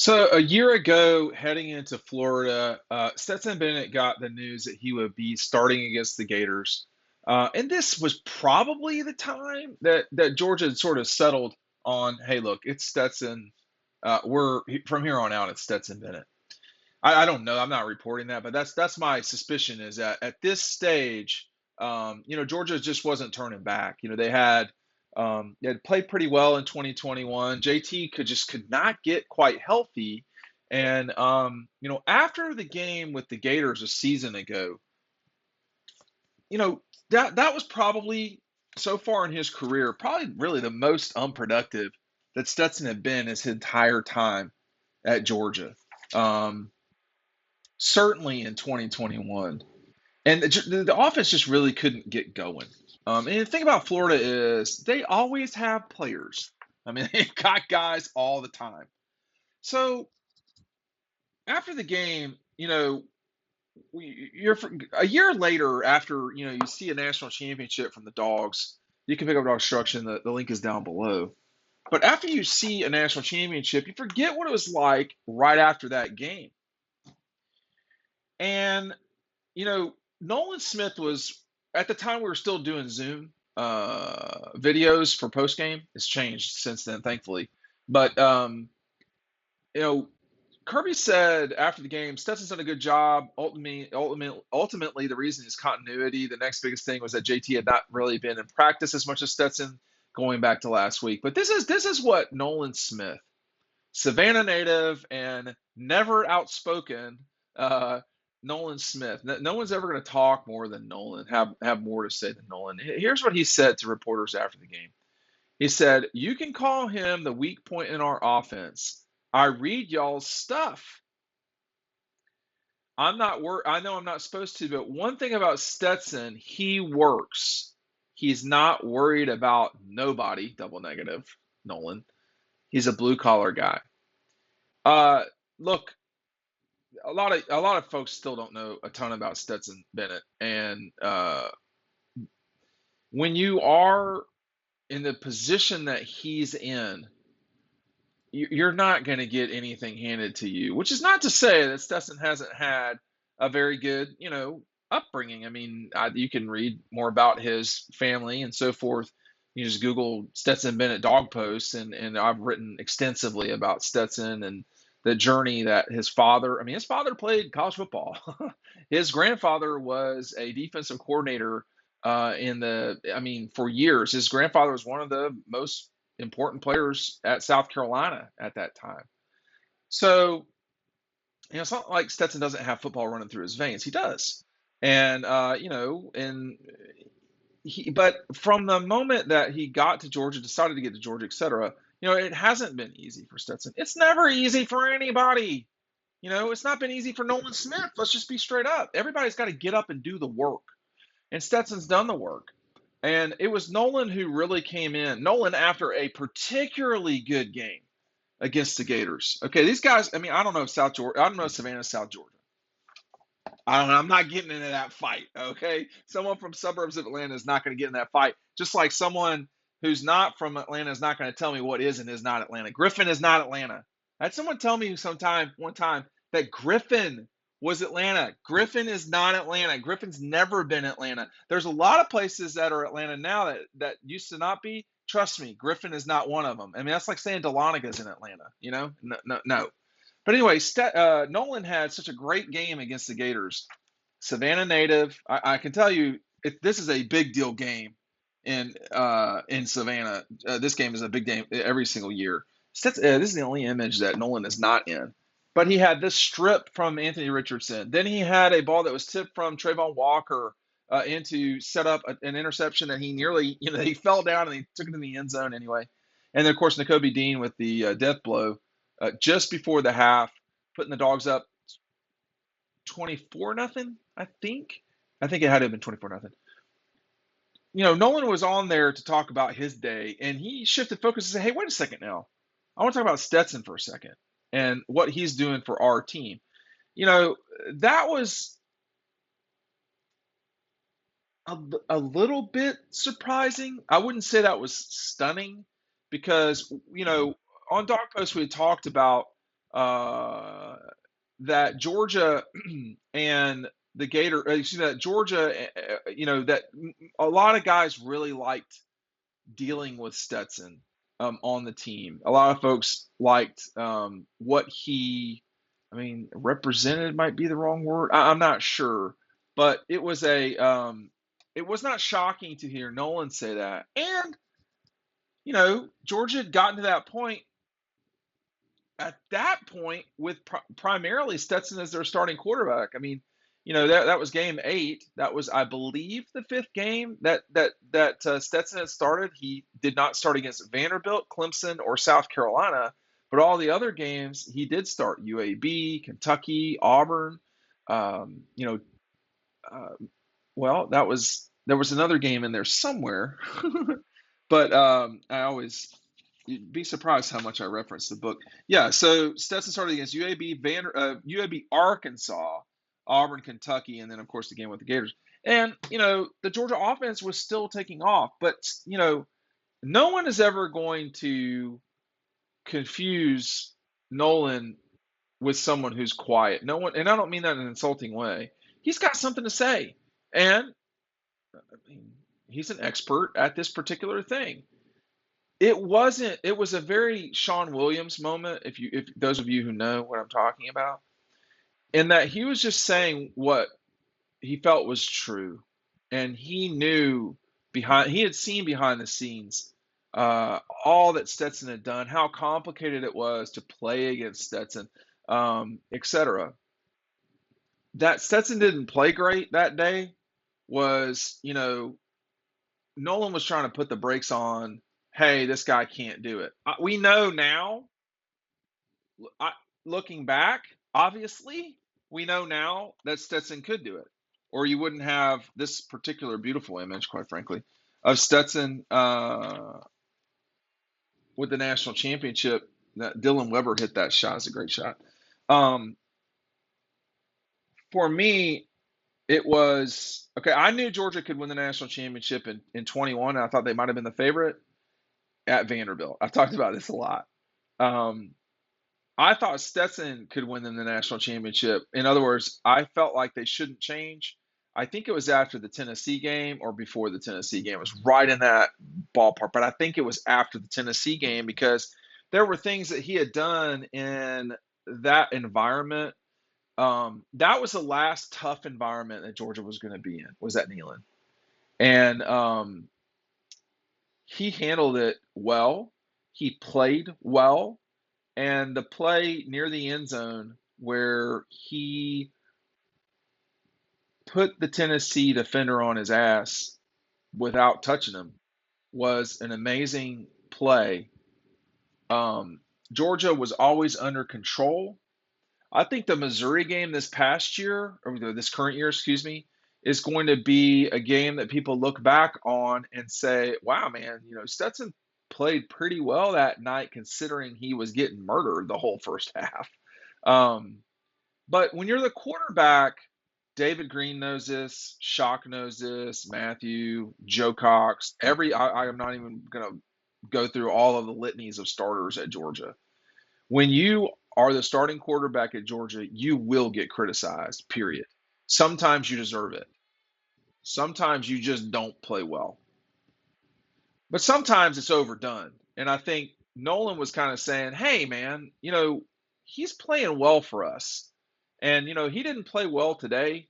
So a year ago, heading into Florida, Stetson Bennett got the news that he would be starting against the Gators, and this was probably the time that Georgia had sort of settled on, "Hey, look, it's Stetson. From here on out, it's Stetson Bennett." I don't know. I'm not reporting that, but that's my suspicion is that at this stage, Georgia just wasn't turning back. They had played pretty well in 2021. JT could not get quite healthy, and after the game with the Gators a season ago, you know that was probably so far in his career, probably really the most unproductive that Stetson had been his entire time at Georgia. Um, Certainly in 2021. And the offense just really couldn't get going. And the thing about Florida is they always have players. I mean, they've got guys all the time. So after the game, you're a year later after you see a national championship from the Dogs. You can pick up DAWGSTRUCTION. The link is down below. But after you see a national championship, you forget what it was like right after that game. And Nolan Smith was at the time we were still doing Zoom videos for post game. It's changed since then, thankfully. But you know, Kirby said after the game, Stetson's done a good job. Ultimately, the reason is continuity. The next biggest thing was that JT had not really been in practice as much as Stetson going back to last week. But this is what Nolan Smith, Savannah native and never outspoken, Nolan Smith. No one's ever going to talk more than Nolan, have more to say than Nolan. Here's what he said to reporters after the game. He said, "You can call him the weak point in our offense. I read y'all's stuff. I know I'm not supposed to, but one thing about Stetson, he works. He's not worried about nobody, double negative, Nolan. He's a blue collar guy." Look, a lot of folks still don't know a ton about Stetson Bennett, and when you are in the position that he's in, you're not going to get anything handed to you. Which is not to say that Stetson hasn't had a very good, upbringing. I mean, you can read more about his family and so forth. You just Google Stetson Bennett dog posts, and I've written extensively about Stetson and the journey that his father. I mean, his father played college football. His grandfather was a defensive coordinator I mean, for years. His grandfather was one of the most important players at South Carolina at that time. So, it's not like Stetson doesn't have football running through his veins. He does. And but from the moment that he got to Georgia, decided to get to Georgia, etc., it hasn't been easy for Stetson. It's never easy for anybody. It's not been easy for Nolan Smith. Let's just be straight up. Everybody's got to get up and do the work. And Stetson's done the work. And it was Nolan who really came in. Nolan, after a particularly good game against the Gators. Okay, these guys, I mean, I don't know South Georgia. I don't know Savannah, South Georgia. I don't know. I'm not getting into that fight. Okay. Someone from suburbs of Atlanta is not going to get in that fight. Just like someone who's not from Atlanta is not going to tell me what is and is not Atlanta. Griffin is not Atlanta. I had someone tell me one time that Griffin was Atlanta. Griffin is not Atlanta. Griffin's never been Atlanta. There's a lot of places that are Atlanta now that used to not be. Trust me, Griffin is not one of them. I mean, that's like saying Dahloneg's in Atlanta. No, no, no. But anyway, Nolan had such a great game against the Gators. Savannah native. I can tell you, this is a big deal game in Savannah. This game is a big game every single year. This is the only image that Nolan is not in. But he had this strip from Anthony Richardson. Then he had a ball that was tipped from Trayvon Walker into set up an interception that he nearly, he fell down and he took it in the end zone anyway. And then, of course, Nakobe Dean with the death blow just before the half, putting the Dogs up 24-0. I think it had to have been 24-0. Nolan was on there to talk about his day, and he shifted focus and said, "Hey, wait a second now. I want to talk about Stetson for a second and what he's doing for our team." That was a little bit surprising. I wouldn't say that was stunning because, on Dog Post we had talked about uh, that Georgia and the that Georgia, that a lot of guys really liked dealing with Stetson on the team. A lot of folks liked what he, represented might be the wrong word. I'm not sure, but it was not shocking to hear Nolan say that. And Georgia had gotten to that point. At that point, with primarily Stetson as their starting quarterback. That was game 8. That was, I believe, the 5th game that Stetson had started. He did not start against Vanderbilt, Clemson, or South Carolina, but all the other games he did start: UAB, Kentucky, Auburn. Um, you know, uh, well, there was another game in there somewhere, but I always you'd be surprised how much I reference the book. Yeah, so Stetson started against UAB, Arkansas, Auburn, Kentucky, and then of course the game with the Gators. And the Georgia offense was still taking off, but no one is ever going to confuse Nolan with someone who's quiet. No one, and I don't mean that in an insulting way. He's got something to say, and I mean, he's an expert at this particular thing. It wasn't. It was a very Sean Williams moment. If those of you who know what I'm talking about, in that he was just saying what he felt was true, and he knew he had seen behind the scenes all that Stetson had done, how complicated it was to play against Stetson, etc. That Stetson didn't play great that day was, Nolan was trying to put the brakes on. Hey, this guy can't do it. We know now, I, looking back, obviously, we know now that Stetson could do it, or you wouldn't have this particular beautiful image, quite frankly, of Stetson with the national championship. That Dylan Weber hit that shot. It's a great shot. Um, for me, it was okay. I knew Georgia could win the national championship in 21. And I thought they might have been the favorite at Vanderbilt. I've talked about this a lot. Um, I thought Stetson could win them the national championship. In other words, I felt like they shouldn't change. I think it was after the Tennessee game or before the Tennessee game. It was right in that ballpark, but I think it was after the Tennessee game because there were things that he had done in that environment. That was the last tough environment that Georgia was going to be in, was at Neyland. And he handled it well. He played well. And the play near the end zone where he put the Tennessee defender on his ass without touching him was an amazing play. Georgia was always under control. I think the Missouri game this past year, or this current year, excuse me, is going to be a game that people look back on and say, wow, man, Stetson played pretty well that night considering he was getting murdered the whole first half. Um, but when you're the quarterback, David Green knows this, Shock knows this, Matthew, Joe Cox, I am not even going to go through all of the litanies of starters at Georgia. When you are the starting quarterback at Georgia, you will get criticized, period. Sometimes you deserve it. Sometimes you just don't play well. But sometimes it's overdone. And I think Nolan was kind of saying, hey, man, he's playing well for us. And, he didn't play well today,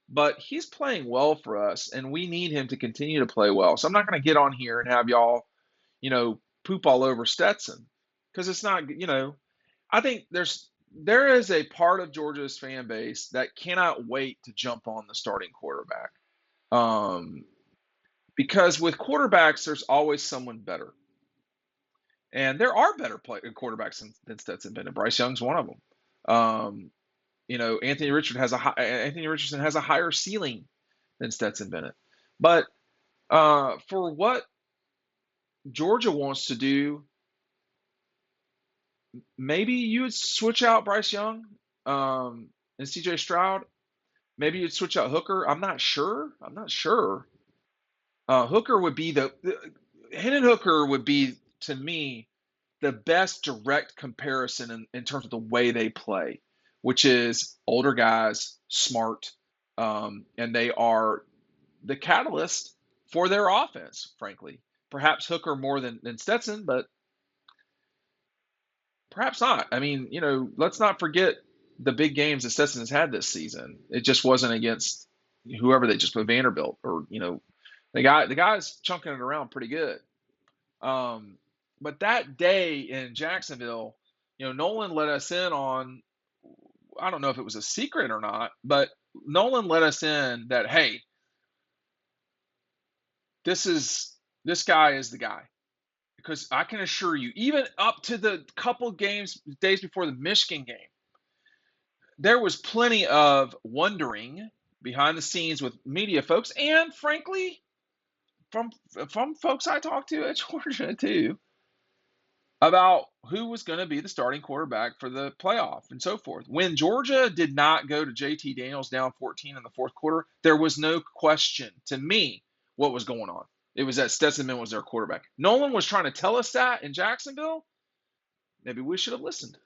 but he's playing well for us. And we need him to continue to play well. So I'm not going to get on here and have y'all, poop all over Stetson because it's not, I think there is a part of Georgia's fan base that cannot wait to jump on the starting quarterback. Because with quarterbacks, there's always someone better. And there are better quarterbacks than Stetson Bennett. Bryce Young's one of them. Anthony Richardson has a higher ceiling than Stetson Bennett. But for what Georgia wants to do, maybe you would switch out Bryce Young and C.J. Stroud. Maybe you'd switch out Hooker. I'm not sure. Hooker would be Hendon Hooker would be, to me, the best direct comparison in terms of the way they play, which is older guys, smart, and they are the catalyst for their offense, frankly. Perhaps Hooker more than Stetson, but perhaps not. I mean, let's not forget the big games that Stetson has had this season. It just wasn't against whoever they just put Vanderbilt or the guy's chunking it around pretty good. But that day in Jacksonville, Nolan let us in on, I don't know if it was a secret or not, but Nolan let us in that, hey, this guy is the guy. Because I can assure you, even up to the couple days before the Michigan game, there was plenty of wondering behind the scenes with media folks, and frankly, from folks I talked to at Georgia too, about who was going to be the starting quarterback for the playoff and so forth. When Georgia did not go to JT Daniels down 14 in the fourth quarter, there was no question to me what was going on. It was that Stetson Bennett was their quarterback. Nolan was trying to tell us that in Jacksonville. Maybe we should have listened.